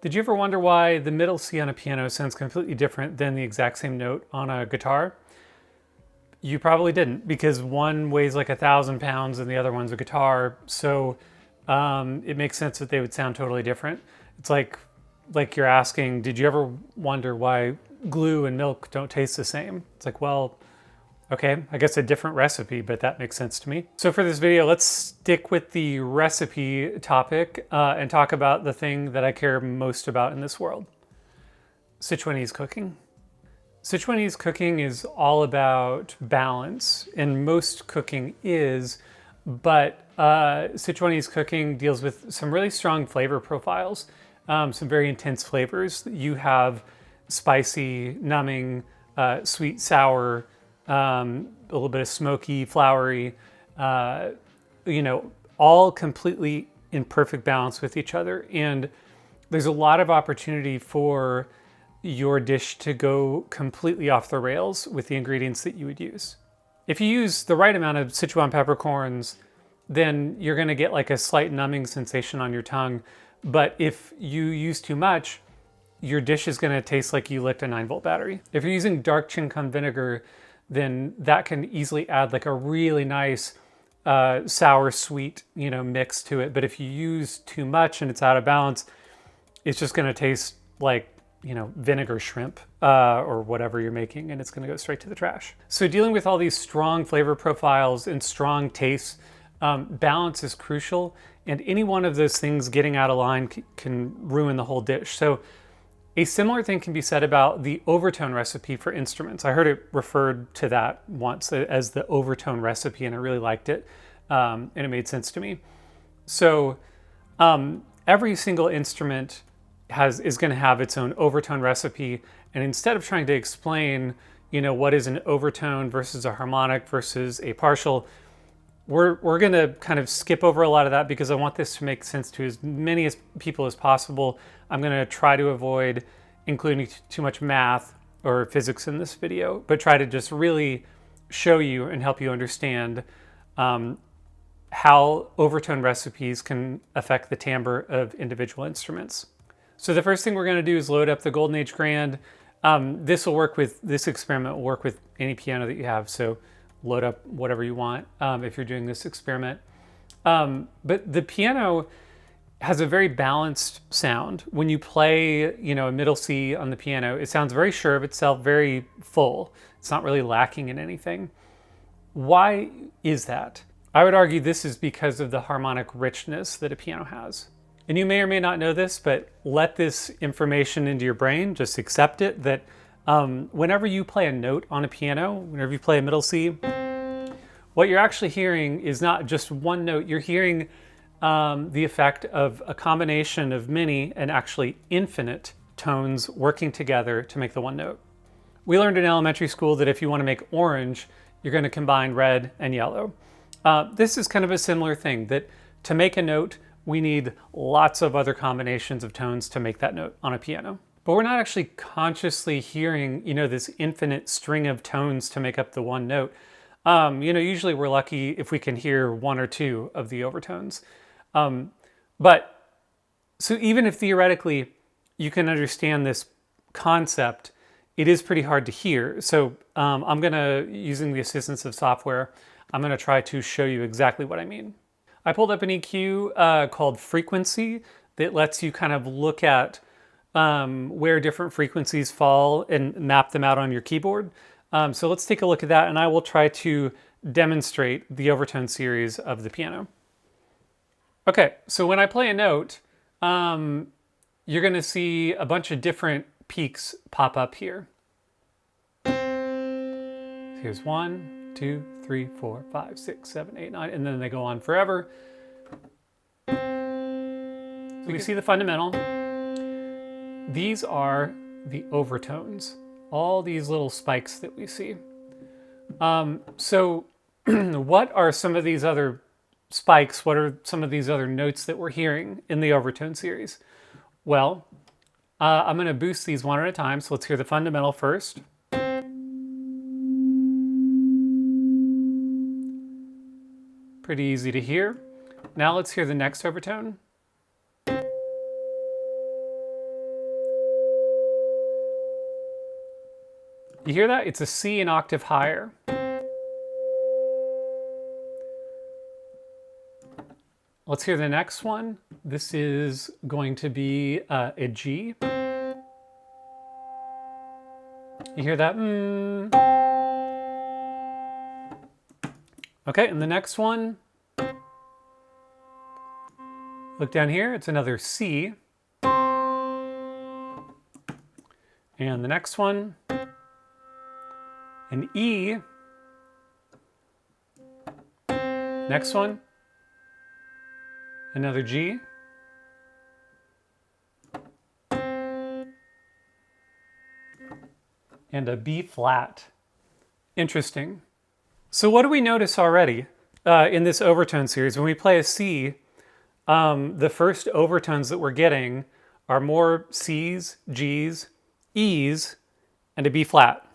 Did you ever wonder why the middle C on a piano sounds completely different than the exact same note on a guitar? You probably didn't, because one weighs like 1,000 pounds and the other one's a guitar. So it makes sense that they would sound totally different. It's like you're asking, did you ever wonder why glue and milk don't taste the same? It's like, well, okay, I guess a different recipe, but that makes sense to me. So for this video, let's stick with the recipe topic and talk about the thing that I care most about in this world: Sichuanese cooking. Sichuanese cooking is all about balance, and most cooking is, but Sichuanese cooking deals with some really strong flavor profiles, some very intense flavors. You have spicy, numbing, sweet, sour, a little bit of smoky, floury, all completely in perfect balance with each other. And there's a lot of opportunity for your dish to go completely off the rails with the ingredients that you would use. If you use the right amount of Sichuan peppercorns, then you're gonna get like a slight numbing sensation on your tongue. But if you use too much, your dish is gonna taste like you licked a 9-volt battery. If you're using dark chincon vinegar, then that can easily add like a really nice sour sweet mix to it. But if you use too much and it's out of balance, it's just gonna taste like vinegar shrimp or whatever you're making, and it's gonna go straight to the trash. So dealing with all these strong flavor profiles and strong tastes, balance is crucial, and any one of those things getting out of line can ruin the whole dish. So a similar thing can be said about the overtone recipe for instruments. I heard it referred to that once as the overtone recipe, and I really liked it, and it made sense to me. So every single instrument is going to have its own overtone recipe, and instead of trying to explain, what is an overtone versus a harmonic versus a partial, we're going to kind of skip over a lot of that because I want this to make sense to as many people as possible. I'm going to try to avoid including too much math or physics in this video, but try to just really show you and help you understand how overtone recipes can affect the timbre of individual instruments. So the first thing we're going to do is load up the Golden Age Grand. This experiment will work with any piano that you have. So load up whatever you want if you're doing this experiment. But the piano has a very balanced sound. When you play, a middle C on the piano, it sounds very sure of itself, very full. It's not really lacking in anything. Why is that? I would argue this is because of the harmonic richness that a piano has. And you may or may not know this, but let this information into your brain, just accept it, that whenever you play a note on a piano, whenever you play a middle C, what you're actually hearing is not just one note. You're hearing the effect of a combination of many and actually infinite tones working together to make the one note. We learned in elementary school that if you want to make orange, you're going to combine red and yellow. This is kind of a similar thing, that to make a note, we need lots of other combinations of tones to make that note on a piano. But we're not actually consciously hearing, this infinite string of tones to make up the one note. Usually we're lucky if we can hear one or two of the overtones. But so even if theoretically you can understand this concept, it is pretty hard to hear. So I'm gonna, using the assistance of software, I'm gonna try to show you exactly what I mean. I pulled up an EQ called Frequency that lets you kind of look at where different frequencies fall and map them out on your keyboard. So let's take a look at that, and I will try to demonstrate the overtone series of the piano. Okay, so when I play a note, you're gonna see a bunch of different peaks pop up here. Here's 1, 2, 3, 4, 5, 6, 7, 8, 9, and then they go on forever. So we see the fundamental. These are the overtones, all these little spikes that we see. So what are some of these other spikes? What are some of these other notes that we're hearing in the overtone series? Well, I'm going to boost these one at a time. So let's hear the fundamental first. Pretty easy to hear. Now let's hear the next overtone. You hear that? It's a C an octave higher. Let's hear the next one. This is going to be a G. You hear that? Okay, and the next one, look down here, it's another C. And the next one, an E. Next one, another G. And a B flat. Interesting. So what do we notice already in this overtone series? When we play a C, the first overtones that we're getting are more C's, G's, E's, and a B flat.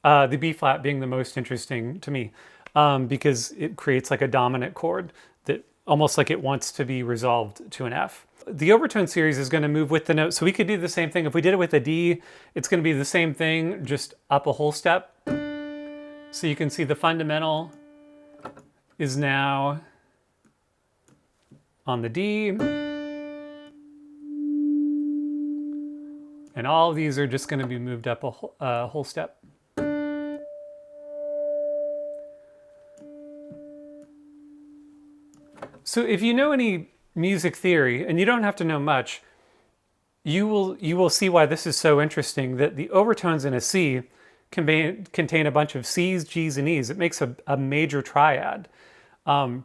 The B flat being the most interesting to me because it creates like a dominant chord that almost like it wants to be resolved to an F. The overtone series is going to move with the note. So we could do the same thing. If we did it with a D, it's going to be the same thing, just up a whole step. So you can see the fundamental is now on the D. And all of these are just going to be moved up a whole step. So if you know any music theory, and you don't have to know much, you will see why this is so interesting, that the overtones in a C contain a bunch of C's, G's, and E's. It makes a major triad. The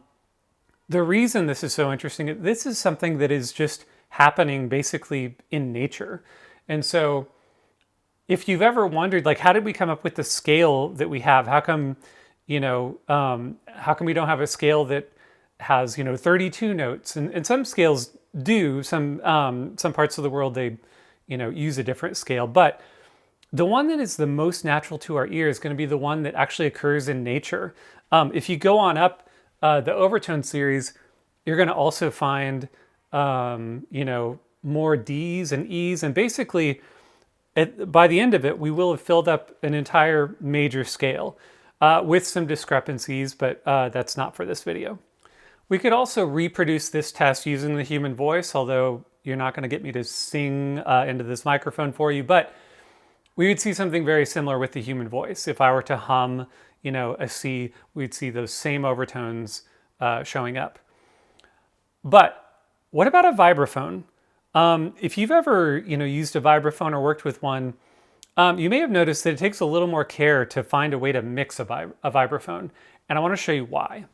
reason this is so interesting, this is something that is just happening basically in nature. And so if you've ever wondered, like, how did we come up with the scale that we have? How come, how come we don't have a scale that has, 32 notes? And some scales do, some parts of the world, they, use a different scale. But the one that is the most natural to our ear is going to be the one that actually occurs in nature. If you go on up the overtone series, you're going to also find, more D's and E's. And basically, by the end of it, we will have filled up an entire major scale with some discrepancies, but that's not for this video. We could also reproduce this test using the human voice, although you're not going to get me to sing into this microphone for you, but we would see something very similar with the human voice. If I were to hum, a C, we'd see those same overtones showing up. But what about a vibraphone? If you've ever, used a vibraphone or worked with one, you may have noticed that it takes a little more care to find a way to mix a vibraphone, and I want to show you why.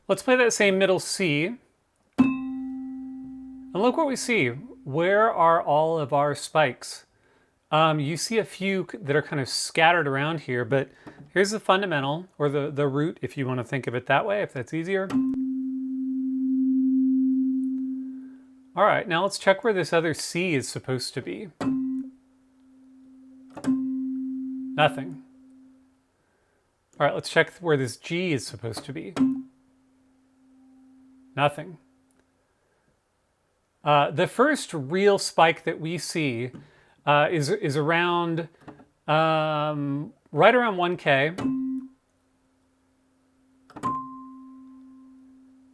Let's play that same middle C, and look what we see. Where are all of our spikes? You see a few that are kind of scattered around here, but here's the fundamental, or the root, if you want to think of it that way, if that's easier. All right, now let's check where this other C is supposed to be. Nothing. All right, let's check where this G is supposed to be. Nothing. The first real spike that we see is around, right around 1K.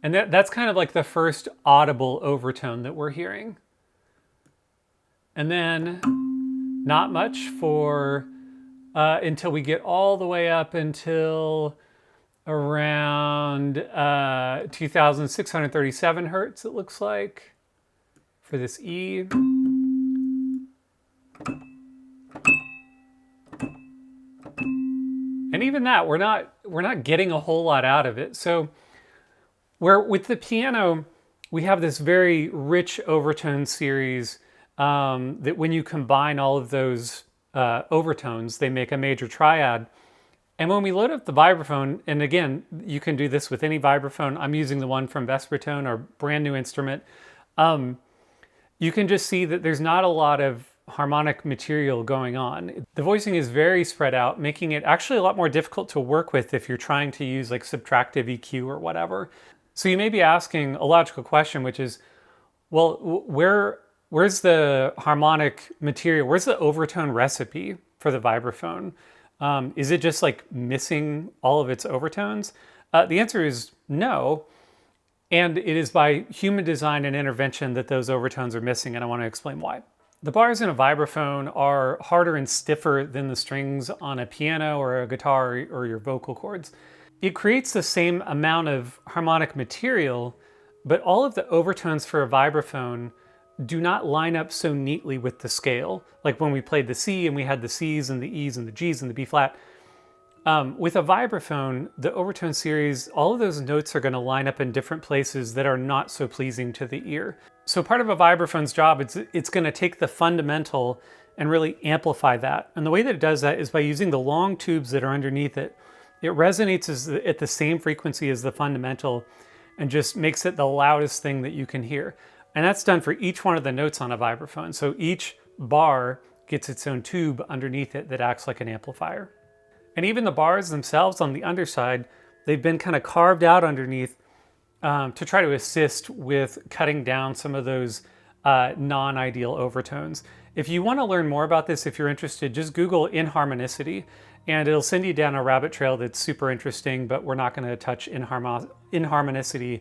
And that's kind of like the first audible overtone that we're hearing. And then not much for until we get all the way up until around 2,637 hertz, it looks like, for this E. And even that, we're not getting a whole lot out of it. So where with the piano, we have this very rich overtone series that when you combine all of those overtones, they make a major triad. And when we load up the vibraphone, and again, you can do this with any vibraphone. I'm using the one from Vespertone, our brand new instrument. You can just see that there's not a lot of harmonic material going on. The voicing is very spread out, making it actually a lot more difficult to work with if you're trying to use like subtractive EQ or whatever. So you may be asking a logical question, which is, well, where's the harmonic material? Where's the overtone recipe for the vibraphone? Is it just like missing all of its overtones? The answer is no. And it is by human design and intervention that those overtones are missing, and I want to explain why. The bars in a vibraphone are harder and stiffer than the strings on a piano or a guitar or your vocal cords. It creates the same amount of harmonic material, but all of the overtones for a vibraphone do not line up so neatly with the scale. Like when we played the C and we had the C's and the E's and the G's and the B flat. With a vibraphone, the overtone series, all of those notes are going to line up in different places that are not so pleasing to the ear. So part of a vibraphone's job, it's going to take the fundamental and really amplify that. And the way that it does that is by using the long tubes that are underneath it. It resonates at the same frequency as the fundamental and just makes it the loudest thing that you can hear. And that's done for each one of the notes on a vibraphone. So each bar gets its own tube underneath it that acts like an amplifier. And even the bars themselves on the underside, they've been kind of carved out underneath to try to assist with cutting down some of those non-ideal overtones. If you want to learn more about this, if you're interested, just Google inharmonicity, and it'll send you down a rabbit trail that's super interesting, but we're not going to touch inharmonicity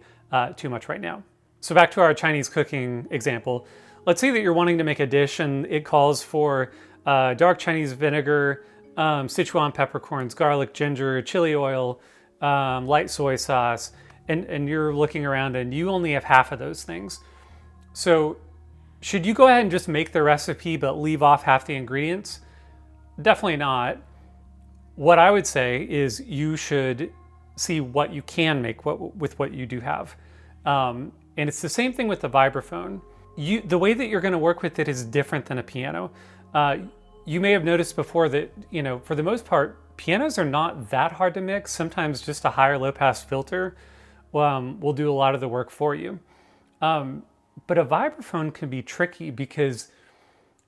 too much right now. So back to our Chinese cooking example. Let's say that you're wanting to make a dish and it calls for dark Chinese vinegar, Sichuan peppercorns, garlic, ginger, chili oil, light soy sauce, and you're looking around and you only have half of those things. So should you go ahead and just make the recipe but leave off half the ingredients? Definitely not. What I would say is you should see what you can make with what you do have. And it's the same thing with the vibraphone. The way that you're going to work with it is different than a piano. You may have noticed before that, for the most part, pianos are not that hard to mix. Sometimes just a higher low pass filter will do a lot of the work for you. But a vibraphone can be tricky because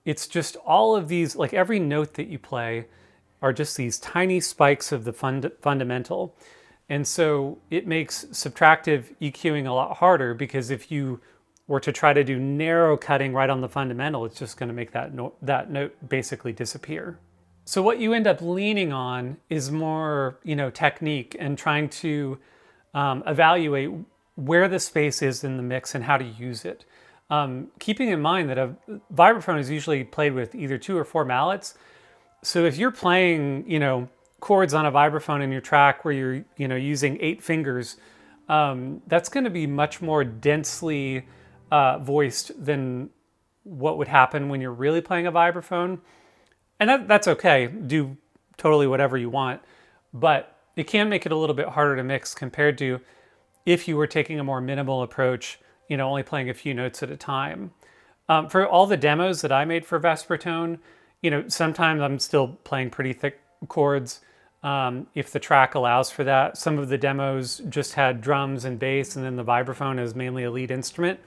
it's just all of these, like every note that you play are just these tiny spikes of the fundamental. And so it makes subtractive EQing a lot harder because if you were to try to do narrow cutting right on the fundamental, it's just going to make that note basically disappear. So what you end up leaning on is more, technique and trying to evaluate where the space is in the mix and how to use it. Keeping in mind that a vibraphone is usually played with either 2 or 4 mallets. So if you're playing, chords on a vibraphone in your track where you're, using 8 fingers, that's going to be much more densely voiced than what would happen when you're really playing a vibraphone. And that's okay. Do totally whatever you want. But it can make it a little bit harder to mix compared to if you were taking a more minimal approach, only playing a few notes at a time. For all the demos that I made for Vespertone, sometimes I'm still playing pretty thick chords if the track allows for that. Some of the demos just had drums and bass, and then the vibraphone is mainly a lead instrument.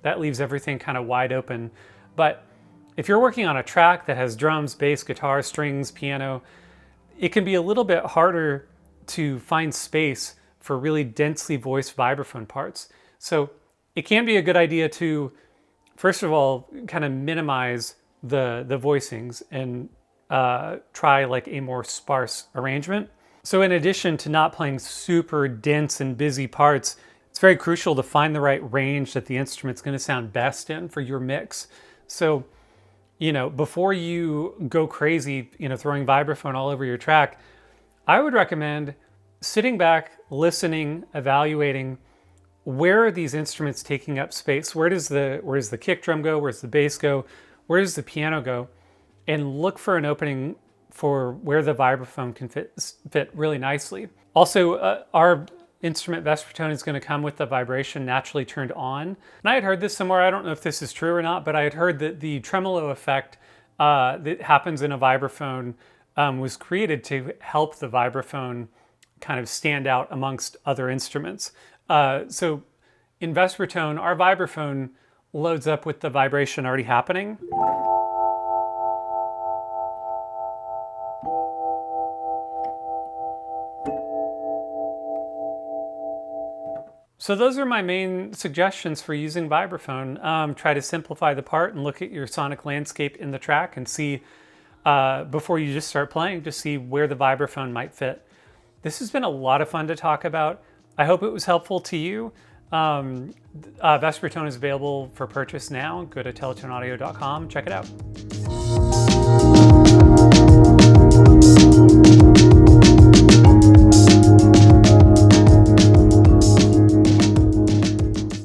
That leaves everything kind of wide open. But if you're working on a track that has drums, bass, guitar, strings, piano, it can be a little bit harder to find space for really densely voiced vibraphone parts. So it can be a good idea to, first of all, kind of minimize the voicings and try like a more sparse arrangement. So in addition to not playing super dense and busy parts, it's very crucial to find the right range that the instrument's going to sound best in for your mix. So, before you go crazy, throwing vibraphone all over your track, I would recommend sitting back, listening, evaluating where are these instruments taking up space? Where does the kick drum go? Where's the bass go? Where does the piano go? And look for an opening for where the vibraphone can fit really nicely. Also, our instrument Vespertone is going to come with the vibration naturally turned on. And I had heard this somewhere, I don't know if this is true or not, but I had heard that the tremolo effect that happens in a vibraphone was created to help the vibraphone kind of stand out amongst other instruments. So in Vespertone, our vibraphone loads up with the vibration already happening. So those are my main suggestions for using vibraphone. Try to simplify the part and look at your sonic landscape in the track and see before you just start playing to see where the vibraphone might fit. This has been a lot of fun to talk about. I hope it was helpful to you. Vespertone is available for purchase now. Go to teletoneaudio.com, check it out.